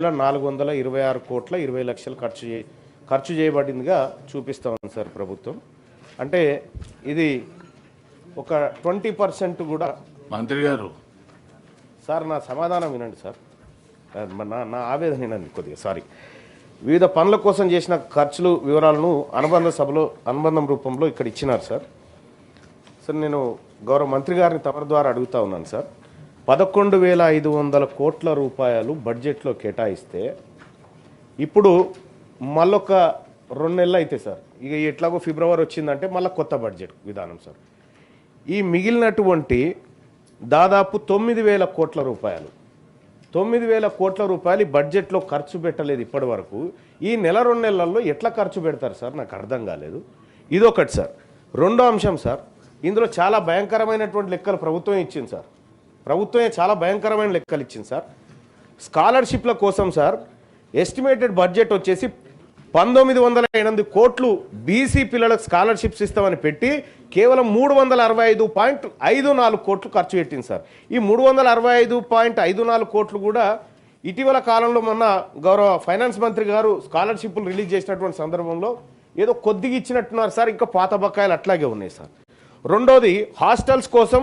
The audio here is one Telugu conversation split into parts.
426 కోట్ల 20 లక్షలు ఖర్చు చేయబడిందిగా చూపిస్తా ఉంది సార్ ప్రభుత్వం. అంటే ఇది ఒక 20% కూడా. మంత్రి గారు సార్ నా సమాధానం వినండి సార్, నా ఆవేదన వినండి కొద్దిగా. సారీ. వివిధ పనుల కోసం చేసిన ఖర్చులు వివరాలను అనుబంధం రూపంలో ఇక్కడ ఇచ్చినారు సార్. సార్ నేను గౌరవ మంత్రి గారిని తమరి ద్వారా అడుగుతా ఉన్నాను సార్. 11,500 కోట్ల రూపాయలు బడ్జెట్లో కేటాయిస్తే ఇప్పుడు మళ్ళొక 2 నెలలు అయితే సార్, ఇక ఎట్లాగో ఫిబ్రవరి వచ్చిందంటే మళ్ళీ కొత్త బడ్జెట్ విధానం సార్. ఈ మిగిలినటువంటి దాదాపు 9,000 కోట్ల రూపాయలు 9,000 కోట్ల రూపాయలు బడ్జెట్లో ఖర్చు పెట్టలేదు ఇప్పటి వరకు. ఈ నెల 2 నెలల్లో ఎట్లా ఖర్చు పెడతారు సార్, నాకు అర్థం కాలేదు. ఇదొకటి సార్. రెండో అంశం సార్, ఇందులో చాలా భయంకరమైనటువంటి లెక్కలు ప్రభుత్వం ఇచ్చింది సార్. ప్రభుత్వమే చాలా భయంకరమైన లెక్కలు ఇచ్చింది సార్. స్కాలర్షిప్ల కోసం సార్ ఎస్టిమేటెడ్ బడ్జెట్ వచ్చేసి 1908 కోట్లు బీసీ పిల్లలకు స్కాలర్షిప్స్ ఇస్తామని పెట్టి కేవలం 365.54 కోట్లు ఖర్చు పెట్టింది సార్. ఈ 365.54 కోట్లు కూడా ఇటీవల కాలంలో మొన్న గౌరవ ఫైనాన్స్ మంత్రి గారు స్కాలర్షిప్లు రిలీజ్ చేసినటువంటి సందర్భంలో ఏదో కొద్దిగా ఇచ్చినట్టున్నారు సార్, ఇంకా పాత బకాయిలు అట్లాగే ఉన్నాయి సార్. రెండోది హాస్టల్స్ కోసం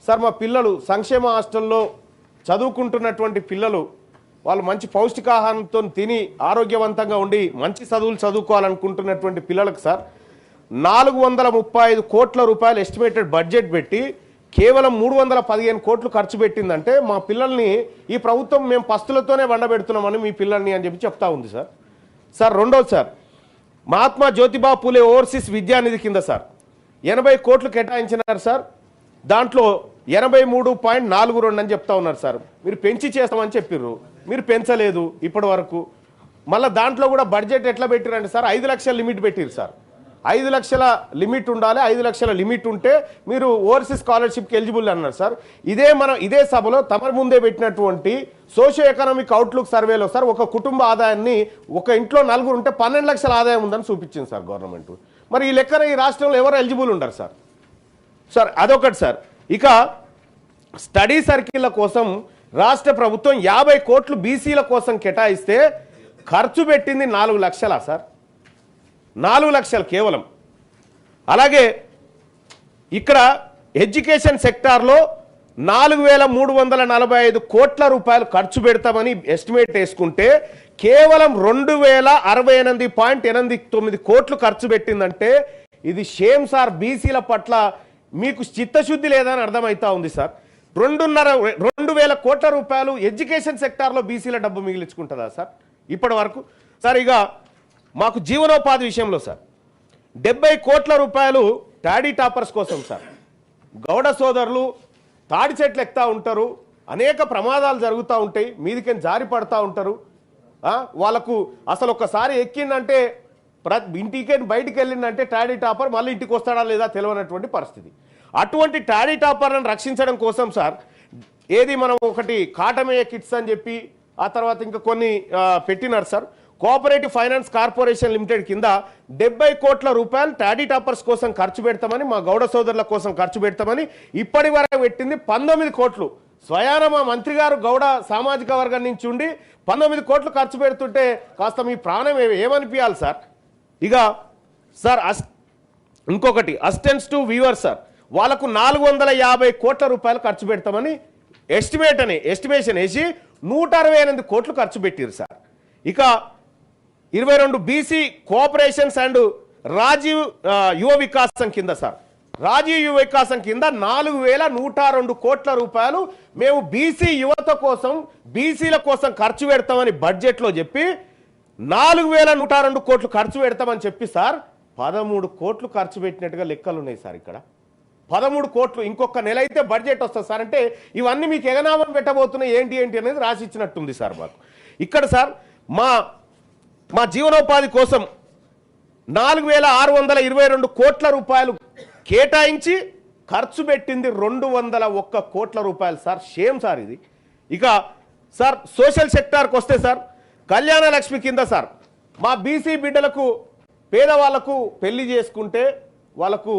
సార్, మా పిల్లలు సంక్షేమ హాస్టల్లో చదువుకుంటున్నటువంటి పిల్లలు వాళ్ళు మంచి పౌష్టికాహారంతో తిని ఆరోగ్యవంతంగా ఉండి మంచి చదువులు చదువుకోవాలనుకుంటున్నటువంటి పిల్లలకు సార్ 435 కోట్ల రూపాయలు ఎస్టిమేటెడ్ బడ్జెట్ పెట్టి కేవలం 315 కోట్లు ఖర్చు పెట్టిందంటే మా పిల్లల్ని ఈ ప్రభుత్వం మేము పస్తులతోనే వండబెడుతున్నామని మీ పిల్లల్ని అని చెప్పి చెప్తా ఉంది సార్. సార్ రెండోది సార్, మహాత్మా జ్యోతిబా పూలే ఓవర్సీస్ విద్యానిధి కింద సార్ 80 కోట్లు కేటాయించినారు సార్. దాంట్లో 83.42 అని చెప్తా ఉన్నారు సార్. మీరు పెంచి చేస్తామని చెప్పారు, మీరు పెంచలేదు ఇప్పటి వరకు. మళ్ళీ దాంట్లో కూడా బడ్జెట్ ఎట్లా పెట్టిరండి సార్, 5 లక్షల లిమిట్ పెట్టిరు సార్. 5 లక్షల లిమిట్ ఉండాలి, 5 లక్షల లిమిట్ ఉంటే మీరు ఓవర్సీస్ స్కాలర్షిప్కి ఎలిజిబుల్ అన్నారు సార్. ఇదే సభలో తమరి ముందే పెట్టినటువంటి సోషియో ఎకనామిక్ అవుట్లుక్ సర్వేలో సార్ ఒక కుటుంబ ఆదాయాన్ని ఒక ఇంట్లో 4 ఉంటే 12 లక్షల ఆదాయం ఉందని చూపించింది సార్ గవర్నమెంట్. మరి ఈ లెక్కన ఈ రాష్ట్రంలో ఎవరు ఎలిజిబుల్ ఉండరు సార్. సార్ అదొకటి సార్. ఇక స్టడీ సర్కిళ్ళ కోసం రాష్ట్ర ప్రభుత్వం 50 కోట్లు బీసీల కోసం కేటాయిస్తే ఖర్చు పెట్టింది 4 లక్షలా సార్, 4 లక్షలు కేవలం. అలాగే ఇక్కడ ఎడ్యుకేషన్ సెక్టార్లో 4,345 కోట్ల రూపాయలు ఖర్చు పెడతామని ఎస్టిమేట్ వేసుకుంటే కేవలం 2,068.89 కోట్లు ఖర్చు పెట్టిందంటే ఇది షేమ్ సార్. బీసీల పట్ల మీకు చిత్తశుద్ధి లేదని అర్థమవుతా ఉంది సార్. 2,500 కోట్ల రూపాయలు ఎడ్యుకేషన్ సెక్టార్లో బీసీల డబ్బు మిగిలించుకుంటుందా సార్ ఇప్పటి వరకు? సార్ ఇక మాకు జీవనోపాధి విషయంలో సార్ 70 కోట్ల రూపాయలు టాడీ టాపర్స్ కోసం సార్. గౌడ సోదరులు తాడి చెట్లు ఎక్కుతా ఉంటారు, అనేక ప్రమాదాలు జరుగుతూ ఉంటాయి, మీదికి జారి పడుతూ ఉంటారు. వాళ్ళకు అసలు ఒక్కసారి ఎక్కిందంటే ఇంటికి బయటికి వెళ్ళిందంటే టాడీ టాపర్ మళ్ళీ ఇంటికి వస్తాడా లేదా తెలియనటువంటి పరిస్థితి. అటువంటి టాడీ టాపర్లను రక్షించడం కోసం సార్ ఏది మనం ఒకటి కాటమేయ కిట్స్ అని చెప్పి ఆ తర్వాత ఇంకా కొన్ని పెట్టినారు sir. Cooperative finance corporation limited కింద 70 కోట్ల రూపాయలు టాడీ టాపర్స్ కోసం ఖర్చు పెడతామని, మా గౌడ సోదరుల కోసం ఖర్చు పెడతామని ఇప్పటి వరకు పెట్టింది 19 కోట్లు. స్వయాన మా మంత్రి గారు గౌడ సామాజిక వర్గం నుంచి ఉండి 19 కోట్లు ఖర్చు పెడుతుంటే కాస్త మీ ప్రాణం ఏమనిపించాలి సార్. ఇక సార్ ఇంకొకటి అసిస్టెంట్స్ టు వీవర్ సార్, వాళ్ళకు 450 కోట్ల రూపాయలు ఖర్చు పెడతామని ఎస్టిమేషన్ వేసి 168 కోట్లు ఖర్చు పెట్టారు సార్. ఇక 22 బీసీ కోఆపరేషన్స్ అండ్ రాజీవ్ యువ వికాసం కింద సార్, రాజీవ్ యువ వికాసం కింద 4,102 కోట్ల రూపాయలు మేము బీసీ యువత కోసం బీసీల కోసం ఖర్చు పెడతామని బడ్జెట్లో చెప్పి 4,102 కోట్లు ఖర్చు పెడతామని చెప్పి సార్ 13 కోట్లు ఖర్చు పెట్టినట్టుగా లెక్కలు ఉన్నాయి సార్. ఇక్కడ 13 కోట్లు ఇంకొక నెల అయితే బడ్జెట్ వస్తుంది సార్. అంటే ఇవన్నీ మీకు ఎగనామం పెట్టబోతున్నాయి ఏంటి అనేది రాసి ఇచ్చినట్టుంది సార్ మాకు. ఇక్కడ సార్ మా జీవనోపాధి కోసం 4,622 కోట్ల రూపాయలు కేటాయించి ఖర్చు పెట్టింది 201 కోట్ల రూపాయలు సార్. షేమ్ సార్ ఇది. ఇక సార్ సోషల్ సెక్టార్కి వస్తే సార్ కళ్యాణ లక్ష్మి కింద సార్ మా బీసీ బిడ్డలకు పేదవాళ్లకు పెళ్లి చేసుకుంటే వాళ్ళకు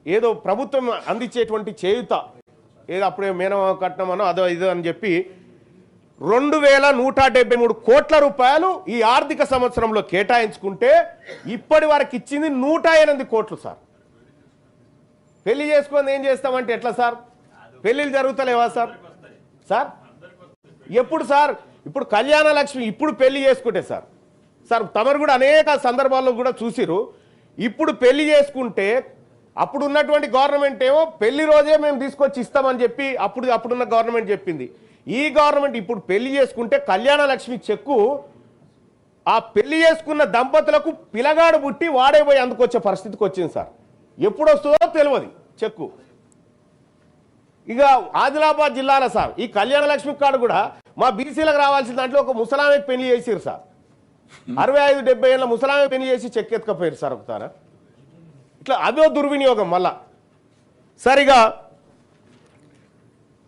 ఏదో ప్రభుత్వం అందించేటువంటి చేయుత ఏదో అప్పుడే మేనమామ కట్నం అనో అదో ఇదో అని చెప్పి 2173 కోట్ల రూపాయలు ఈ ఆర్థిక సంవత్సరంలో కేటాయించుకుంటే ఇప్పటి వరకు ఇచ్చింది 108 కోట్లు సార్. పెళ్లి చేసుకొని ఏం చేస్తామంటే ఎట్లా సార్? పెళ్లిళ్ళు జరుగుతలేవా సార్? సార్ ఎప్పుడు సార్? ఇప్పుడు కళ్యాణ లక్ష్మి ఇప్పుడు పెళ్లి చేసుకుంటే సార్ సార్ తమరు కూడా అనేక సందర్భాల్లో కూడా చూసిరు. ఇప్పుడు పెళ్లి చేసుకుంటే అప్పుడు ఉన్నటువంటి గవర్నమెంట్ ఏమో పెళ్లి రోజే మేము తీసుకొచ్చి ఇస్తామని చెప్పి అప్పుడున్న గవర్నమెంట్ చెప్పింది. ఈ గవర్నమెంట్ ఇప్పుడు పెళ్లి చేసుకుంటే కళ్యాణ లక్ష్మి చెక్కు ఆ పెళ్లి చేసుకున్న దంపతులకు పిలగాడు పుట్టి వాడే పోయి అందుకొచ్చే పరిస్థితికి వచ్చింది సార్. ఎప్పుడు వస్తుందో తెలియదు చెక్కు. ఇక ఆదిలాబాద్ జిల్లాలో సార్ ఈ కళ్యాణ లక్ష్మి కార్డు కూడా మా బీసీలకు రావాల్సిన దాంట్లో ఒక ముసలామెకి పెళ్లి చేసిరు సార్. 65-70 ఏళ్ళ ముసలామె పెళ్లి చేసి చెక్ ఎత్తుకపోయారు సార్ ఒకసారి. ఇట్లా అదో దుర్వినియోగం మళ్ళా. సరిగా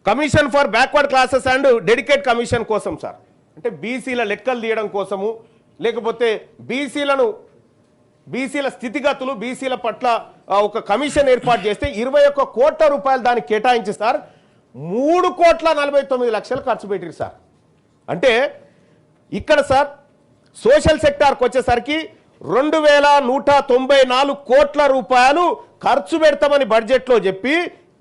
commission for backward classes and dedicate commission కోసం సార్, అంటే బీసీల లెక్కలు తీయడం కోసము, లేకపోతే బీసీల స్థితిగతులు బీసీల పట్ల ఒక కమిషన్ ఏర్పాటు చేస్తే 21 కోట్ల రూపాయలు దానికి కేటాయించి సార్ 3,49,00,000 ఖర్చు పెట్టారు సార్. అంటే ఇక్కడ సార్ సోషల్ సెక్టార్కి వచ్చేసరికి 2,194 కోట్ల రూపాయలు ఖర్చు పెడతామని బడ్జెట్లో చెప్పి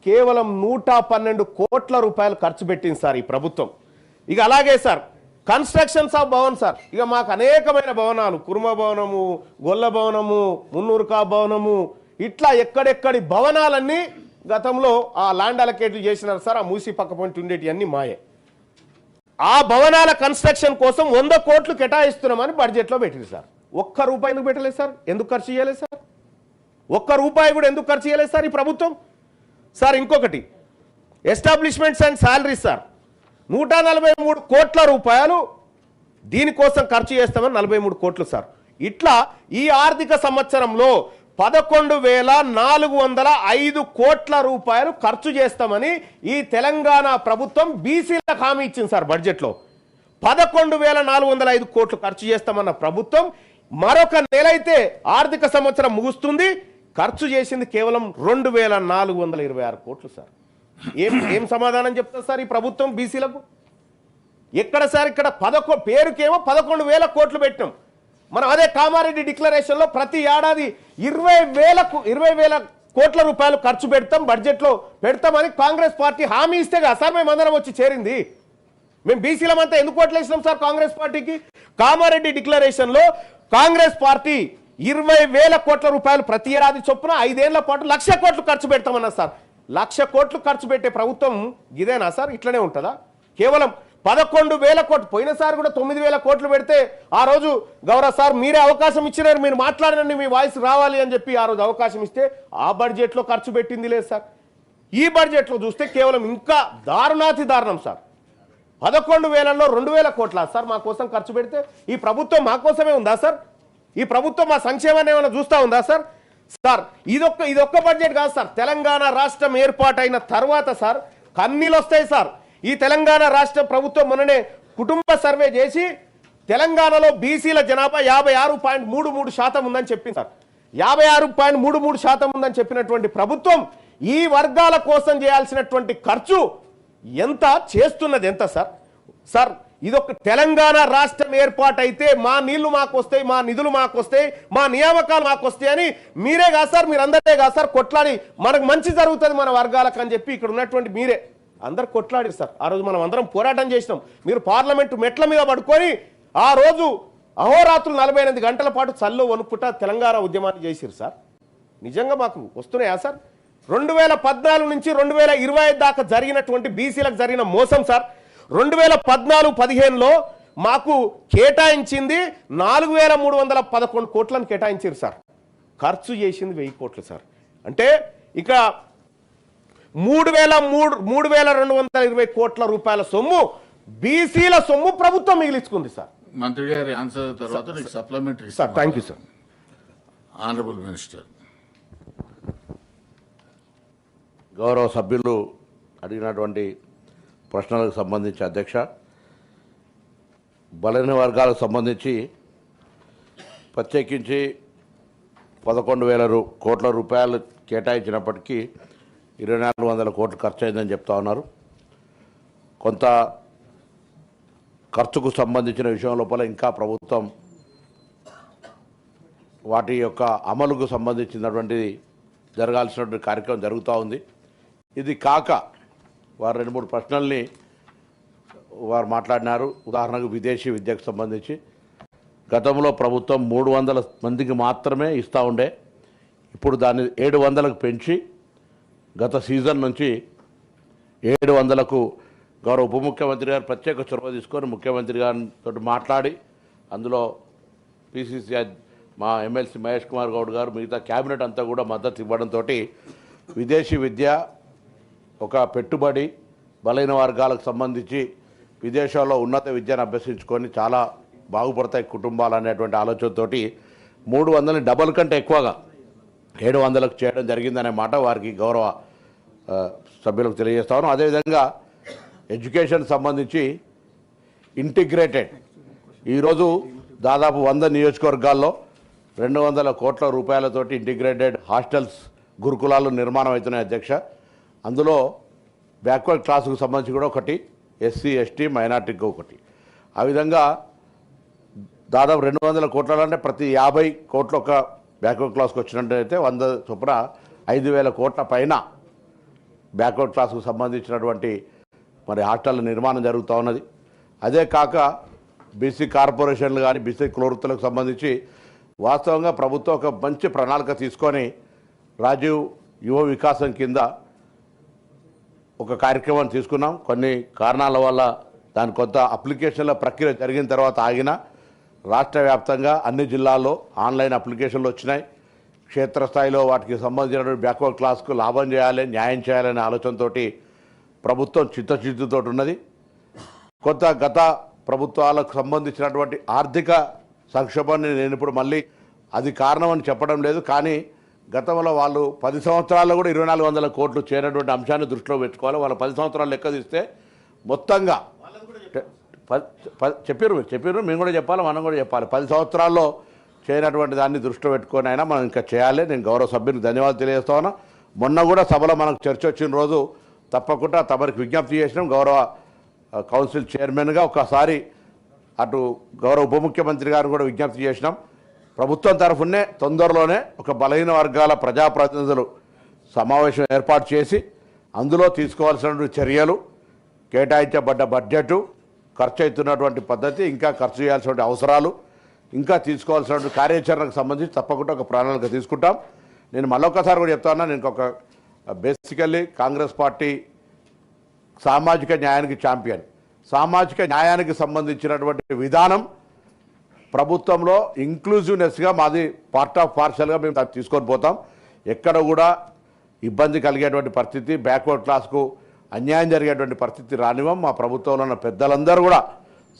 కేవలం 112 కోట్ల రూపాయలు ఖర్చు పెట్టింది సార్ ఈ ప్రభుత్వం. ఇక అలాగే sir constructions of Bhavan sir, ఇక మాకు అనేకమైన భవనాలు, కుర్మ భవనము, గొల్ల భవనము, మున్నూరుకా భవనము, ఇట్లా ఎక్కడెక్కడి భవనాలన్నీ గతంలో ఆ ల్యాండ్ అలకేట్లు చేసినారు సార్. ఆ మూసి పక్క పొంటి ఉండేటి అన్ని మాయే. ఆ భవనాల కన్స్ట్రక్షన్ కోసం 100 కోట్లు కేటాయిస్తున్నామని బడ్జెట్లో పెట్టింది సార్. ఒక్క రూపాయి ఎందుకు పెట్టలేదు సార్? ఎందుకు ఖర్చు చేయలేదు సార్? ఒక్క రూపాయి కూడా ఎందుకు ఖర్చు చేయలేదు సార్ ఈ ప్రభుత్వం? సార్ ఇంకొకటి ఎస్టాబ్లిష్మెంట్స్ అండ్ శాలరీస్ సార్ 143 కోట్ల రూపాయలు దీనికోసం ఖర్చు చేస్తామని 43 కోట్లు సార్. ఇట్లా ఈ ఆర్థిక సంవత్సరంలో 11,405 కోట్ల రూపాయలు ఖర్చు చేస్తామని ఈ తెలంగాణ ప్రభుత్వం బీసీలకు హామీ ఇచ్చింది సార్. బడ్జెట్లో 11,405 కోట్లు ఖర్చు చేస్తామన్న ప్రభుత్వం మరొక నెల అయితే ఆర్థిక సంవత్సరం ముగుస్తుంది, ఖర్చు చేసింది కేవలం 2,426 కోట్లు సార్. ఏం సమాధానం చెప్తారు సార్ ఈ ప్రభుత్వం బీసీలకు? ఎక్కడ సార్? ఇక్కడ పేరుకేమో 11,000 కోట్లు పెట్టినాం మనం. అదే కామారెడ్డి డిక్లరేషన్లో ప్రతి ఏడాది 20,000 కోట్ల రూపాయలు ఖర్చు పెడతాం, బడ్జెట్లో పెడతామని కాంగ్రెస్ పార్టీ హామీ ఇస్తే కదా సార్ మేమందరం వచ్చి చేరింది. మేము బీసీలమంతా ఎందుకు ఓట్లేసినాం సార్ కాంగ్రెస్ పార్టీకి? కామారెడ్డి డిక్లరేషన్లో కాంగ్రెస్ పార్టీ 20,000 కోట్ల రూపాయలు ప్రతి ఏడాది చొప్పున 5 ఏళ్ల పాటు 1,00,000 కోట్లు ఖర్చు పెడతామన్నా సార్. 1,00,000 కోట్లు ఖర్చు పెట్టే ప్రభుత్వం ఇదేనా సార్? ఇట్లనే ఉంటుందా? కేవలం 11,000 కోట్లు, పోయినసారి కూడా 9,000 కోట్లు పెడితే ఆ రోజు గౌరవ్ సార్ మీరే అవకాశం ఇచ్చినారు, మీరు మాట్లాడండి, మీ వాయిస్ రావాలి అని చెప్పి ఆ రోజు అవకాశం ఇస్తే ఆ బడ్జెట్లో ఖర్చు పెట్టింది లేదు సార్. ఈ బడ్జెట్లో చూస్తే కేవలం ఇంకా దారుణాతి దారుణం సార్. 11,000లో 2,000 కోట్ల సార్ మా కోసం ఖర్చు పెడితే ఈ ప్రభుత్వం మా కోసమే ఉందా సార్? ఈ ప్రభుత్వం మా సంక్షేమాన్ని ఏమైనా చూస్తూ ఉందా సార్? సార్ ఇదొక్క బడ్జెట్ కాదు సార్. తెలంగాణ రాష్ట్రం ఏర్పాటైన తర్వాత సార్ కన్నీళ్ళు వస్తాయి సార్. ఈ తెలంగాణ రాష్ట్ర ప్రభుత్వం మొన్ననే కుటుంబ సర్వే చేసి తెలంగాణలో బీసీల జనాభా 56.33% ఉందని చెప్పింది సార్. 56.33% ఉందని చెప్పినటువంటి ప్రభుత్వం ఈ వర్గాల కోసం చేయాల్సినటువంటి ఖర్చు ఎంత చేస్తున్నది ఎంత సార్? సార్ ఇదొక తెలంగాణ రాష్ట్రం ఏర్పాటైతే మా నీళ్లు మాకు వస్తాయి, మా నిధులు మాకు వస్తాయి, మా నియామకాలు మాకు వస్తాయి అని మీరే కాదు సార్, మీరందరే కాదు సార్ కొట్లాడి మనకు మంచి జరుగుతుంది మన వర్గాలకు అని చెప్పి ఇక్కడ ఉన్నటువంటి మీరే అందరు కొట్లాడారు సార్. ఆ రోజు మనం అందరం పోరాటం చేసినాం. మీరు పార్లమెంటు మెట్ల మీద పడుకొని ఆ రోజు అహోరాత్రులు 48 గంటల పాటు చల్లో వణుకుట తెలంగాణ ఉద్యమాన్ని చేసిరు సార్. నిజంగా మాకు వస్తున్నాయా సార్? 2014 నుంచి 2025 దాకా జరిగినటువంటి బీసీలకు జరిగిన మోసం సార్. 2014-15లో మాకు కేటాయించింది 4,311 కోట్లను కేటాయించారు సార్. ఖర్చు చేసింది 1000 కోట్లు సార్. అంటే ఇక 3,220 కోట్ల రూపాయల సొమ్ము బీసీల సొమ్ము ప్రభుత్వం మిగిలించుకుంది సార్. మంత్రి గారి ఆన్సర్ తర్వాత supplementary sir. Thank you sir. Honourable minister. గౌరవ సభ్యులు అడిగినటువంటి ప్రశ్నలకు సంబంధించి అధ్యక్ష, బలైన వర్గాలకు సంబంధించి ప్రత్యేకించి 11,000 కోట్ల రూపాయలు కేటాయించినప్పటికీ 2,400 కోట్లు ఖర్చు అయిందని చెప్తా ఉన్నారు. కొంత ఖర్చుకు సంబంధించిన విషయం లోపల ఇంకా ప్రభుత్వం వాటి యొక్క అమలుకు సంబంధించినటువంటిది జరగాల్సినటువంటి కార్యక్రమం జరుగుతూ ఉంది. ఇది కాక వారు 2-3 ప్రశ్నల్ని వారు మాట్లాడినారు. ఉదాహరణకు విదేశీ విద్యకు సంబంధించి గతంలో ప్రభుత్వం 300 మందికి మాత్రమే ఇస్తూ ఉండే, ఇప్పుడు దాన్ని 700కు పెంచి గత సీజన్ నుంచి 700కు గౌరవ ఉప ముఖ్యమంత్రి గారు ప్రత్యేక చొరవ తీసుకొని ముఖ్యమంత్రి గారితో మాట్లాడి అందులో పిసిసి మా ఎమ్మెల్సీ మహేష్ కుమార్ గౌడ్ గారు మిగతా క్యాబినెట్ అంతా కూడా మద్దతు ఇవ్వడంతో విదేశీ విద్య ఒక పెట్టుబడి బలైన వర్గాలకు సంబంధించి విదేశాల్లో ఉన్నత విద్యను అభ్యసించుకొని చాలా బాగుపడతాయి కుటుంబాలు అనేటువంటి ఆలోచనతోటి 300ని డబల్ కంటే ఎక్కువగా 700కు చేయడం జరిగిందనే మాట వారికి గౌరవ సభ్యులకు తెలియజేస్తాను. అదేవిధంగా ఎడ్యుకేషన్ సంబంధించి ఇంటిగ్రేటెడ్ ఈరోజు దాదాపు 100 నియోజకవర్గాల్లో 200 కోట్ల రూపాయలతోటి ఇంటిగ్రేటెడ్ హాస్టల్స్ గురుకులాలు నిర్మాణం అవుతున్నాయి అధ్యక్ష. అందులో బ్యాక్వర్డ్ క్లాసుకు సంబంధించి కూడా ఒకటి, ఎస్సీ ఎస్టీ మైనార్టీకి ఒకటి. ఆ విధంగా దాదాపు 200 కోట్ల అంటే ప్రతి 50 కోట్లు ఒక బ్యాక్వర్డ్ క్లాస్కి వచ్చినట్టయితే 100 చొప్పున 5,000 కోట్ల పైన బ్యాక్వర్డ్ క్లాస్కు సంబంధించినటువంటి మరి హాస్టళ్ళ నిర్మాణం జరుగుతూ ఉన్నది. అదే కాక బీసీ కార్పొరేషన్లు కానీ బీసీ కులవృత్తులకు సంబంధించి వాస్తవంగా ప్రభుత్వం ఒక మంచి ప్రణాళిక తీసుకొని రాజీవ్ యువ వికాసం కింద ఒక కార్యక్రమాన్ని తీసుకున్నాం. కొన్ని కారణాల వల్ల దాని కొంత అప్లికేషన్ల ప్రక్రియ జరిగిన తర్వాత ఆగిన రాష్ట్ర వ్యాప్తంగా అన్ని జిల్లాల్లో ఆన్లైన్ అప్లికేషన్లు వచ్చినాయి. క్షేత్రస్థాయిలో వాటికి సంబంధించినటువంటి బ్యాక్వర్డ్ క్లాస్కు లాభం చేయాలి, న్యాయం చేయాలనే ఆలోచనతో ప్రభుత్వం చిత్తశుద్ధితో ఉన్నది. కొంత గత ప్రభుత్వాలకు సంబంధించినటువంటి ఆర్థిక సంక్షోభాన్ని నేను ఇప్పుడు మళ్ళీ అది కారణమని చెప్పడం లేదు, కానీ గతంలో వాళ్ళు 10 సంవత్సరాల్లో కూడా 2,400 కోట్లు చేరినటువంటి అంశాన్ని దృష్టిలో పెట్టుకోవాలి. వాళ్ళు 10 సంవత్సరాలు లెక్క తీస్తే మొత్తంగా చెప్పారు మేము కూడా చెప్పాలి, మనం కూడా చెప్పాలి. 10 సంవత్సరాల్లో చేయనటువంటి దాన్ని దృష్టిలో పెట్టుకొని అయినా మనం ఇంకా చేయాలి. నేను గౌరవ సభ్యునికి ధన్యవాదాలు తెలియజేస్తా ఉన్నా. మొన్న కూడా సభలో మనకు చర్చ వచ్చిన రోజు తప్పకుండా తమరికి విజ్ఞప్తి చేసినాం. గౌరవ కౌన్సిల్ చైర్మన్గా ఒకసారి అటు గౌరవ ఉప ముఖ్యమంత్రి గారు కూడా విజ్ఞప్తి చేసినాం. ప్రభుత్వం తరఫునే తొందరలోనే ఒక బలహీన వర్గాల ప్రజాప్రతినిధులు సమావేశం ఏర్పాటు చేసి అందులో తీసుకోవాల్సిన చర్యలు, కేటాయించబడ్డ బడ్జెటు, ఖర్చు అవుతున్నటువంటి పద్ధతి, ఇంకా ఖర్చు చేయాల్సిన అవసరాలు, ఇంకా తీసుకోవాల్సిన కార్యాచరణకు సంబంధించి తప్పకుండా ఒక ప్రణాళిక తీసుకుంటాం. నేను మళ్ళొకసారి కూడా చెప్తా ఉన్నా, నేను ఒక బేసికల్లీ కాంగ్రెస్ పార్టీ సామాజిక న్యాయానికి ఛాంపియన్. సామాజిక న్యాయానికి సంబంధించినటువంటి విధానం ప్రభుత్వంలో ఇంక్లూజివ్నెస్గా మాది పార్ట్ ఆఫ్ పార్షల్గా మేము తీసుకొని పోతాం. ఎక్కడ కూడా ఇబ్బంది కలిగేటువంటి పరిస్థితి, బ్యాక్వర్డ్ క్లాస్కు అన్యాయం జరిగేటువంటి పరిస్థితి రానివ్వం. మా ప్రభుత్వంలో ఉన్న పెద్దలందరూ కూడా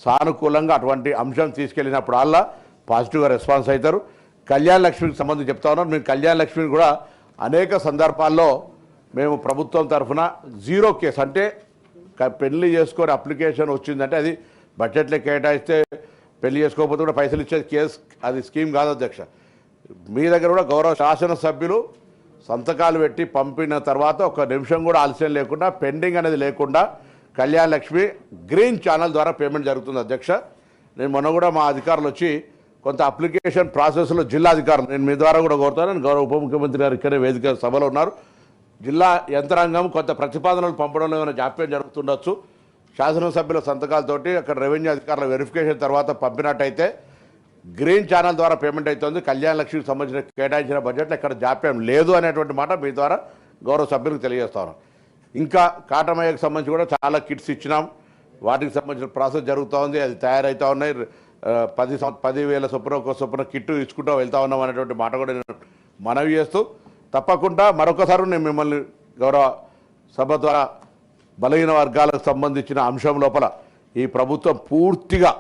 సానుకూలంగా అటువంటి అంశం తీసుకెళ్ళినప్పుడు అలా పాజిటివ్గా రెస్పాన్స్ అవుతారు. కళ్యాణ లక్ష్మికి సంబంధించి చెప్తా ఉన్నాను. మేము కళ్యాణ లక్ష్మిని కూడా అనేక సందర్భాల్లో మేము ప్రభుత్వం తరఫున 0 కేసు అంటే పెళ్లి చేసుకొని అప్లికేషన్ వచ్చిందంటే అది బడ్జెట్లో కేటాయిస్తే పెళ్లి చేసుకోకపోతే కూడా పైసలు ఇచ్చే కేసు, అది స్కీమ్ కాదు అధ్యక్ష. మీ దగ్గర కూడా గౌరవ శాసనసభ్యులు సంతకాలు పెట్టి పంపిన తర్వాత 1 నిమిషం కూడా ఆలస్యం లేకుండా, పెండింగ్ అనేది లేకుండా కళ్యాణ లక్ష్మి గ్రీన్ ఛానల్ ద్వారా పేమెంట్ జరుగుతుంది అధ్యక్ష. నేను మొన్న కూడా మా అధికారులు వచ్చి కొంత అప్లికేషన్ ప్రాసెస్లో జిల్లా అధికారులు నేను మీ ద్వారా కూడా కోరుతాను. గౌరవ ఉప ముఖ్యమంత్రి గారు ఇక్కడే వేదిక సభలో ఉన్నారు. జిల్లా యంత్రాంగం కొంత ప్రతిపాదనలు పంపడంలో ఏమైనా జాప్యం జరుగుతుండొచ్చు. శాసనసభ్యుల సంతకాలతోటి అక్కడ రెవెన్యూ అధికారుల వెరిఫికేషన్ తర్వాత పంపినట్టయితే గ్రీన్ ఛానల్ ద్వారా పేమెంట్ అవుతుంది. కళ్యాణ లక్ష్మికి సంబంధించిన కేటాయించిన బడ్జెట్లో ఎక్కడ జాప్యం లేదు అనేటువంటి మాట మీ ద్వారా గౌరవ సభ్యులకు తెలియజేస్తాను. ఇంకా కాటమయ్యకు సంబంధించి కూడా చాలా కిట్స్ ఇచ్చినాం. వాటికి సంబంధించిన ప్రాసెస్ జరుగుతూ ఉంది, అది తయారవుతూ ఉన్నాయి. 10,000 చొప్పున ఒక చొప్పున కిట్టు ఇచ్చుకుంటూ వెళ్తా ఉన్నాం అనేటువంటి మాట కూడా నేను మనవి చేస్తూ, తప్పకుండా మరొకసారి నేను మిమ్మల్ని గౌరవ సభ ద్వారా బలహీన వర్గాలకు సంబంధించిన అంశం లోపల ఈ ప్రభుత్వం పూర్తిగా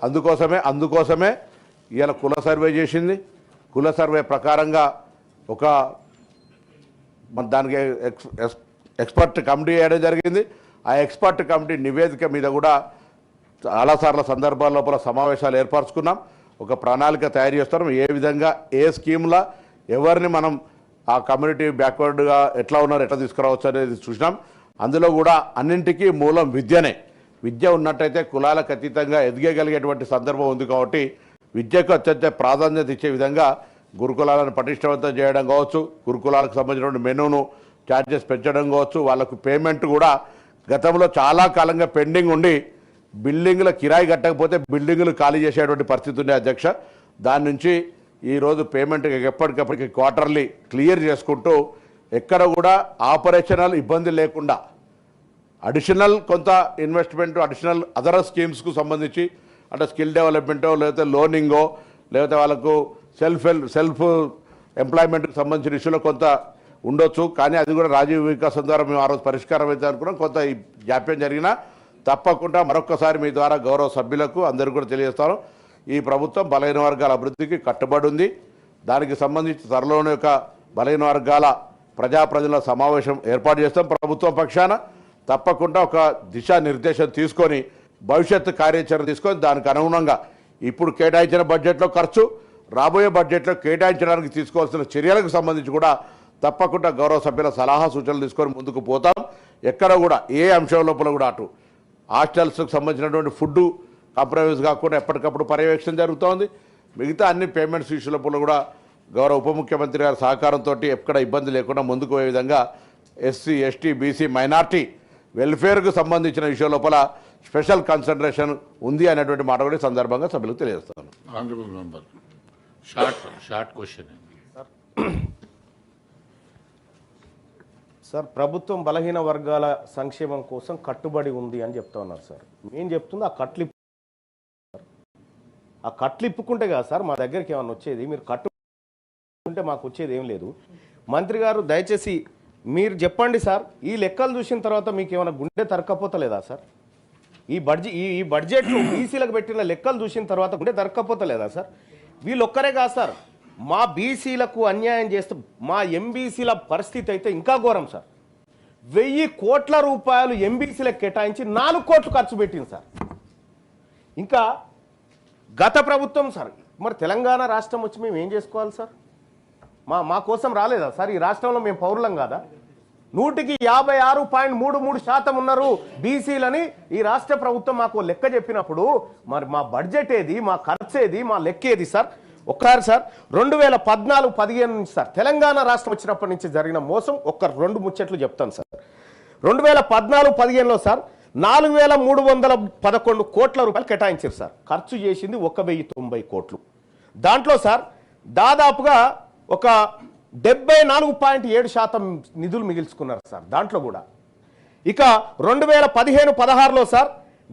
అందుకోసమే ఇవాళ కుల సర్వే చేసింది. కుల సర్వే ప్రకారంగా ఒక దానికి ఎక్స్పర్ట్ కమిటీ వేయడం జరిగింది. ఆ ఎక్స్పర్ట్ కమిటీ నివేదిక మీద కూడా చాలాసార్లు సందర్భాల లోపల సమావేశాలు ఏర్పరచుకున్నాం. ఒక ప్రణాళిక తయారు చేస్తున్నాం. ఏ విధంగా ఏ స్కీమ్లా ఎవరిని మనం ఆ కమ్యూనిటీ బ్యాక్వర్డ్గా ఎట్లా ఉన్నారు ఎట్లా తీసుకురావచ్చు అనేది చూసినాం. అందులో కూడా అన్నింటికీ మూలం విద్యనే. విద్య ఉన్నట్టయితే కులాలకు అతీతంగా ఎదగగలిగేటువంటి సందర్భం ఉంది కాబట్టి విద్యకు అత్యంత ప్రాధాన్యత ఇచ్చే విధంగా గురుకులాలను పటిష్టవంతం చేయడం కావచ్చు, గురుకులాలకు సంబంధించిన మెనూను ఛార్జెస్ పెంచడం కావచ్చు, వాళ్ళకు పేమెంట్ కూడా గతంలో చాలా కాలంగా పెండింగ్ ఉండి బిల్డింగ్ల కిరాయి కట్టకపోతే బిల్డింగులు ఖాళీ చేసేటువంటి పరిస్థితి ఉండే అధ్యక్ష. దాని నుంచి ఈరోజు పేమెంట్ ఎప్పటికప్పటికి క్వార్టర్లీ క్లియర్ చేసుకుంటూ ఎక్కడ కూడా ఆపరేషనల్ ఇబ్బంది లేకుండా అడిషనల్ కొంత ఇన్వెస్ట్మెంట్ అడిషనల్ అదర్ స్కీమ్స్కు సంబంధించి అంటే స్కిల్ డెవలప్మెంటో లేకపోతే లోనింగో లేకపోతే వాళ్ళకు సెల్ఫ్ ఎంప్లాయ్మెంట్కి సంబంధించిన ఇష్యూలో కొంత ఉండొచ్చు. కానీ అది కూడా రాజీవ్ వికాసం ద్వారా మేము ఆ రోజు పరిష్కారం అయితే అనుకున్నాం. కొంత ఈ జాప్యం జరిగినా తప్పకుండా మరొక్కసారి మీ ద్వారా గౌరవ సభ్యులకు అందరికీ కూడా తెలియజేస్తాను, ఈ ప్రభుత్వం బలహీన వర్గాల అభివృద్ధికి కట్టుబడి ఉంది. దానికి సంబంధించి త్వరలోనే ఒక బలహీన వర్గాల ప్రజల సమావేశం ఏర్పాటు చేస్తాం ప్రభుత్వం పక్షాన. తప్పకుండా ఒక దిశానిర్దేశం తీసుకొని భవిష్యత్తు కార్యాచరణ తీసుకొని దానికి అనుగుణంగా ఇప్పుడు కేటాయించిన బడ్జెట్లో ఖర్చు, రాబోయే బడ్జెట్లో కేటాయించడానికి తీసుకోవాల్సిన చర్యలకు సంబంధించి కూడా తప్పకుండా గౌరవ సభ్యుల సలహా సూచనలు తీసుకొని ముందుకు పోతాం. ఎక్కడ కూడా ఏ అంశం లోపల కూడా అటు హాస్టల్స్కి సంబంధించినటువంటి ఫుడ్ కాంప్రమైజ్ కాకుండా ఎప్పటికప్పుడు పర్యవేక్షణ జరుగుతోంది. మిగతా అన్ని పేమెంట్స్ ఇష్యూ లోపల కూడా గౌరవ ఉప ముఖ్యమంత్రి గారి సహకారంతో ఎక్కడ ఇబ్బంది లేకుండా ముందుకు పోయే విధంగా ఎస్సీ ఎస్టీ బీసీ మైనార్టీ వెల్ఫేర్కు సంబంధించిన విషయం లోపల స్పెషల్ కన్సిడరేషన్ ఉంది అనేటువంటి మాట కూడా సందర్భంగా సభ్యులకు తెలియజేస్తాను. Honourable member short question. Sir, ప్రభుత్వం బలహీన వర్గాల సంక్షేమం కోసం కట్టుబడి ఉంది అని చెప్తా ఉన్నారు సార్. మేము చెప్తుంది ఆ కట్లు ఇప్పుకుంటే కదా సార్ మా దగ్గరికి ఏమన్నా వచ్చేది. మీరు కట్టుకుంటే మాకు వచ్చేది ఏం లేదు. మంత్రి గారు దయచేసి మీరు చెప్పండి సార్, ఈ లెక్కలు చూసిన తర్వాత మీకు ఏమైనా గుండె తరక్కపోతలేదా సార్? ఈ బడ్జెట్లో బీసీలకు పెట్టిన లెక్కలు చూసిన తర్వాత గుండె తరక్కపోతలేదా సార్? వీళ్ళొక్కరే కాదు సార్, మా బీసీలకు అన్యాయం చేస్తూ మా ఎంబీసీల పరిస్థితి అయితే ఇంకా ఘోరం సార్. 1000 కోట్ల రూపాయలు ఎంబీసీలకు కేటాయించి 4 కోట్లు ఖర్చు పెట్టింది సార్. ఇంకా గత ప్రభుత్వం సార్, మరి తెలంగాణ రాష్ట్రం వచ్చి మేము ఏం చేసుకోవాలి సార్? మా కోసం రాలేదా సార్? ఈ రాష్ట్రంలో మేము పౌరులం కాదా? 100కి 56.33% ఉన్నారు బీసీలని ఈ రాష్ట్ర ప్రభుత్వం మాకు లెక్క చెప్పినప్పుడు మరి మా బడ్జెట్ ఏది, మా ఖర్చు ఏది, మా లెక్క ఏది సార్? ఒక్కసారి సార్ 2014-15 నుంచి సార్ తెలంగాణ రాష్ట్రం వచ్చినప్పటి నుంచి జరిగిన మోసం 2 ముచ్చట్లు చెప్తాను సార్. 2014-15లో సార్ 4311 కోట్ల రూపాయలు కేటాయించారు సార్. ఖర్చు చేసింది 1090 కోట్లు. దాంట్లో సార్ దాదాపుగా ఒక 74.7% నిధులు మిగిల్చుకున్నారు సార్. దాంట్లో కూడా ఇక 2015-16లో సార్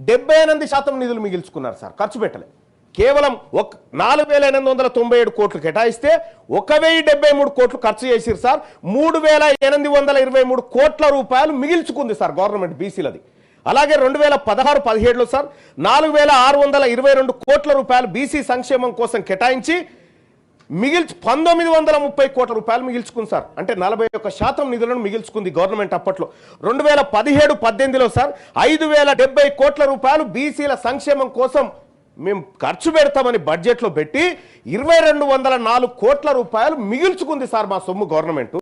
78% నిధులు మిగిల్చుకున్నారు సార్. ఖర్చు పెట్టలే. కేవలం 4897 కోట్లు కేటాయిస్తే 1073 కోట్లు ఖర్చు చేసిరు సార్. 3823 కోట్ల రూపాయలు మిగిల్చుకుంది సార్ గవర్నమెంట్ బీసీలది. అలాగే 2016-17లో సార్ 4622 కోట్ల రూపాయలు బీసీ సంక్షేమం కోసం కేటాయించి 1930 కోట్ల రూపాయలు మిగిల్చుకుంది సార్. అంటే 41% నిధులను మిగిల్చుకుంది గవర్నమెంట్ అప్పట్లో. 2017-18లో సార్ 5070 కోట్ల రూపాయలు బీసీల సంక్షేమం కోసం మేము ఖర్చు పెడతామని బడ్జెట్లో పెట్టి 2204 కోట్ల రూపాయలు మిగిల్చుకుంది సార్ మా సొమ్ము గవర్నమెంట్.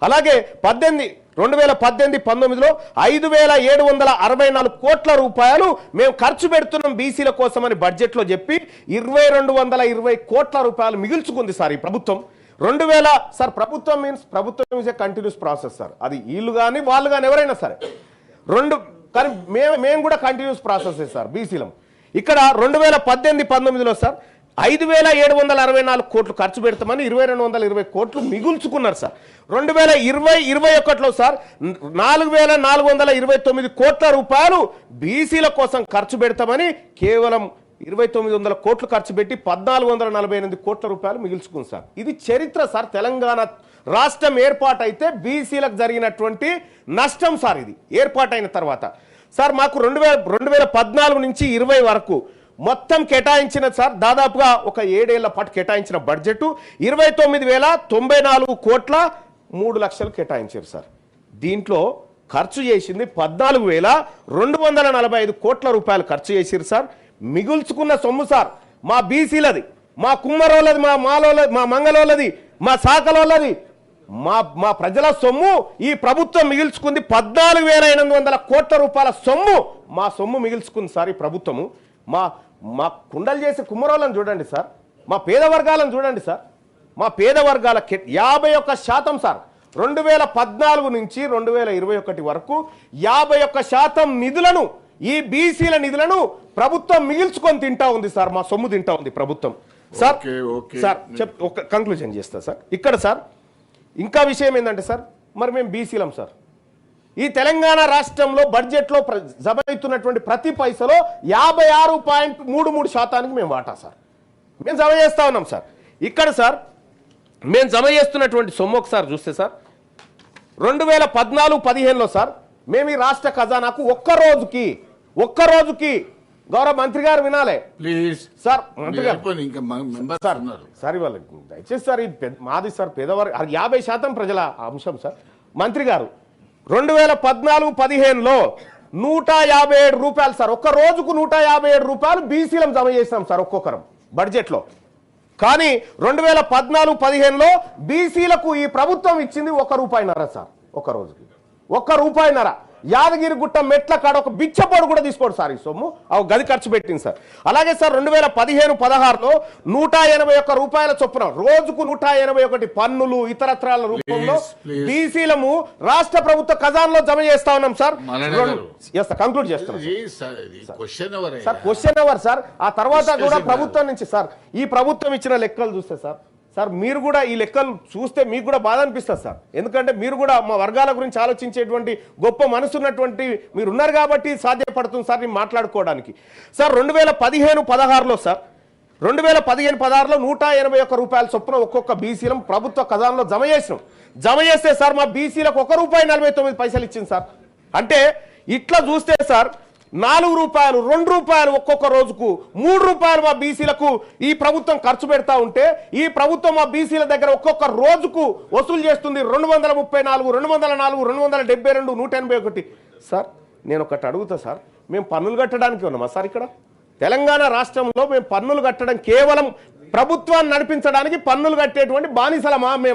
అలాగే 2018-19లో 5764 కోట్ల రూపాయలు మేము ఖర్చు పెడుతున్నాం బీసీల కోసమని బడ్జెట్లో చెప్పి 2220 కోట్ల రూపాయలు మిగిల్చుకుంది సార్ ఈ ప్రభుత్వం. 2000 సార్ ప్రభుత్వం ప్రభుత్వం is a continuous process sir. అది వీళ్ళు కానీ వాళ్ళు కానీ ఎవరైనా సరే కానీ మేము కూడా కంటిన్యూస్ ప్రాసెస్ సార్ బీసీలం. ఇక్కడ 2018-19లో సార్ 5764 కోట్లు ఖర్చు పెడతామని 2220 కోట్లు మిగుల్చుకున్నారు సార్. 2020-21లో సార్ 4429 కోట్ల రూపాయలు బీసీల కోసం ఖర్చు పెడతామని కేవలం 2900 కోట్లు ఖర్చు పెట్టి 1448 కోట్ల రూపాయలు మిగుల్చుకుంది సార్. ఇది చరిత్ర సార్. తెలంగాణ రాష్ట్రం ఏర్పాటైతే బీసీలకు జరిగినటువంటి నష్టం సార్ ఇది ఏర్పాటైన తర్వాత. సార్ మాకు 2014 నుంచి 20 వరకు మొత్తం కేటాయించిన సార్ దాదాపుగా ఒక 7 ఏళ్ల పాటు కేటాయించిన బడ్జెట్ 29,094 కోట్ల 3 లక్షలు కేటాయించారు సార్. దీంట్లో ఖర్చు చేసింది 14,245 కోట్ల రూపాయలు ఖర్చు చేసిరు సార్. మిగుల్చుకున్న సొమ్ము సార్ మా బీసీలది, మా కుమ్మరోళ్ళది, మా మాలోళ్ళది, మా మంగళోళ్ళది, మా శాఖలోళ్ళది, మా ప్రజల సొమ్ము ఈ ప్రభుత్వం మిగిల్చుకుంది 14,800 కోట్ల రూపాయల సొమ్ము మా సొమ్ము మిగిల్చుకుంది సార్ ఈ ప్రభుత్వము. మా మా కుండలు చేసే కుమ్మరోళ్ళని చూడండి సార్, మా పేద వర్గాలను చూడండి సార్. మా పేద వర్గాల 51% సార్ 2014 నుంచి 2021 వరకు 51% నిధులను, ఈ బీసీల నిధులను ప్రభుత్వం మిగిల్చుకొని తింటా ఉంది సార్. మా సొమ్ము తింటా ఉంది ప్రభుత్వం సార్. సార్ ఒక కంక్లూజన్ చేస్తా సార్. ఇక్కడ సార్ ఇంకా విషయం ఏంటంటే సార్, మరి మేము బీసీలం సార్. ఈ తెలంగాణ రాష్ట్రంలో బడ్జెట్లో జమ అవుతున్నటువంటి ప్రతి పైసలో 56.33% మేము వాటా సార్ మేము జమ చేస్తా ఉన్నాం సార్. ఇక్కడ సార్ మేము జమ చేస్తున్నటువంటి సొమ్ము ఒకసారి చూస్తే సార్ 2014-15లో సార్ మేము ఈ రాష్ట్ర ఖజానాకు ఒక్క రోజుకి గౌరవ మంత్రి గారు వినాలే ప్లీజ్ సార్, మంత్రి గారు ఇంకా మెంబర్స్ సార్ ఉన్నారు. సార్ ఇవాళ దయచేసి సార్ మాది సార్ పేదవారు 50% ప్రజల అంశం సార్. మంత్రి గారు 2014-15లో 157 రూపాయలు సార్, ఒక్క రోజుకు 157 రూపాయలు బీసీలం జమ చేస్తాం సార్ ఒక్కొక్కరం బడ్జెట్లో. కానీ 2014-15లో బీసీలకు ఈ ప్రభుత్వం ఇచ్చింది ₹1 సార్, ఒక్క రోజుకి ₹1. యాదగిరిగుట్ట మెట్ల కాడ ఒక బిచ్చపోడు కూడా తీసుకోడు సార్ ఈ సొమ్ము, గది ఖర్చు పెట్టింది సార్. అలాగే సార్ 2015-16లో 181 రూపాయల చొప్పున రోజుకు 181 పన్నులు ఇతరత్రాల రూపంలో బీసీలము రాష్ట్ర ప్రభుత్వ ఖజానాలో జమ చేస్తా ఉన్నాం సార్. కంక్లూడ్ చేస్తున్నాం సార్. Question hour sir. ఆ తర్వాత కూడా ప్రభుత్వం నుంచి సార్ ఈ ప్రభుత్వం ఇచ్చిన లెక్కలు చూస్తే సార్ మీరు కూడా ఈ లెక్కలు చూస్తే మీకు కూడా బాధ అనిపిస్తుంది సార్. ఎందుకంటే మీరు కూడా మా వర్గాల గురించి ఆలోచించేటువంటి గొప్ప మనసున్నటువంటి మీరు ఉన్నారు కాబట్టి సాధ్యపడుతుంది సార్ నేను మాట్లాడుకోవడానికి. సార్ 2015-16లో సార్ 2015-16లో 181 రూపాయల చొప్పున ఒక్కొక్క బీసీలం ప్రభుత్వ ఖజానాలో జమ చేస్తే సార్ మా బీసీలకు ₹1.49 ఇచ్చింది సార్. అంటే ఇట్లా చూస్తే సార్ ₹4, ₹2 ఒక్కొక్క రోజుకు ₹3 మా బీసీలకు ఈ ప్రభుత్వం ఖర్చు పెడతా ఉంటే ఈ ప్రభుత్వం మా బీసీల దగ్గర ఒక్కొక్క రోజుకు వసూలు చేస్తుంది 234, 204, 272, 181. సార్ నేను ఒకటి అడుగుతా సార్, మేము పన్నులు కట్టడానికి ఉన్నామా సార్? ఇక్కడ తెలంగాణ రాష్ట్రంలో మేము పన్నులు కట్టడం కేవలం ప్రభుత్వాన్ని నడిపించడానికి పన్నులు కట్టేటువంటి బానిసలమా మేము?